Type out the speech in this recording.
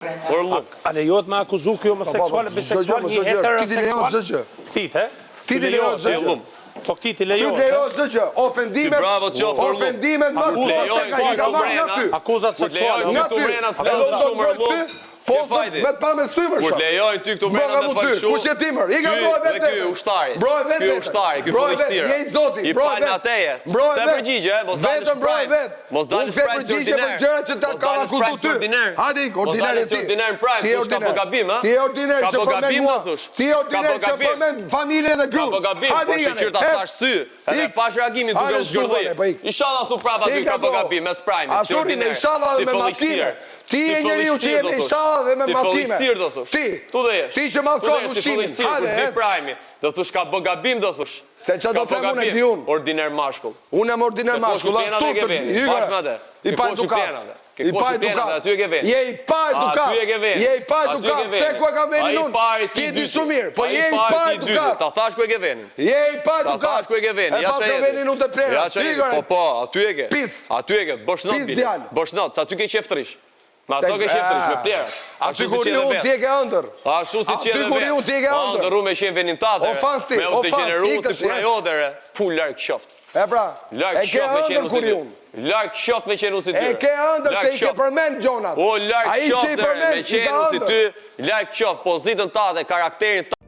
A lejohet me akuzu kjo homoseksual, biseksual, një heteroseksual? Këtit, he? Ti ti lejohet zë. Po këti ti lejohet. Ti lejohet zë që ofendimet më akuzat seksuale. Nga ty. Me të pa me stymër. Kur lejojnë ty këtu mrena me falshu. Kush e timër? I ka broj vetë. Ky ushtari. Broj vetë. Ky ushtari, ky policistira. Je i zoti. I pa nateje. Te përgjigje, mos dalësh prime. Mos dalësh prime për gjërat që ta ka akuzuar ty. Hadi, ordinare ti. Ti je ka po gabim, ha? Ti je ordinare që po gabim do thosh. Ti je ordinare që po me familjen dhe grup. Ka po gabim, po shqyrta tash sy. Edhe pash reagimin duke u zgjurdhë. Inshallah thu prapa ty ka po gabim mes prime. Asuri inshallah me matime. Ti je njeriu që je inshallah dhe me matime. Ti që mallkon ushimin. Hajde, prime. Do thosh ka bë gabim, do thosh. Se çfarë do them unë di unë. Ordinar mashkull. Unë jam ordinar mashkull, I pa edukat. I pa edukat. Je i pa edukat. Je i pa edukat. Se ku e ka vënë unë? Ti e di shumë mirë, po je i pa edukat. Ta thash ku e ke vënë. Je i pa edukat. Ta thash ku e ke vënë. Ja çfarë vënë unë te plera. Po, aty e ke. Aty e ke. Boshnot, sa ty ke qeftrish. Ma ato ke qeftrish me plera. Aty kur unë ti e ke ëndër. Ashtu si qenë vetë. Aty kur unë ti e ke ëndër. Ëndër me qenë venin tatë. Me u degeneru si puna jote re. Fu larg qoft. E pra, e ke ëndër kur unë. Larg qoft me qenë si ty. E ke ëndër se i ke përmend gjonat. O larg qoft me qenë si ty. Larg qoft pozitën tatë, karakterin tatë.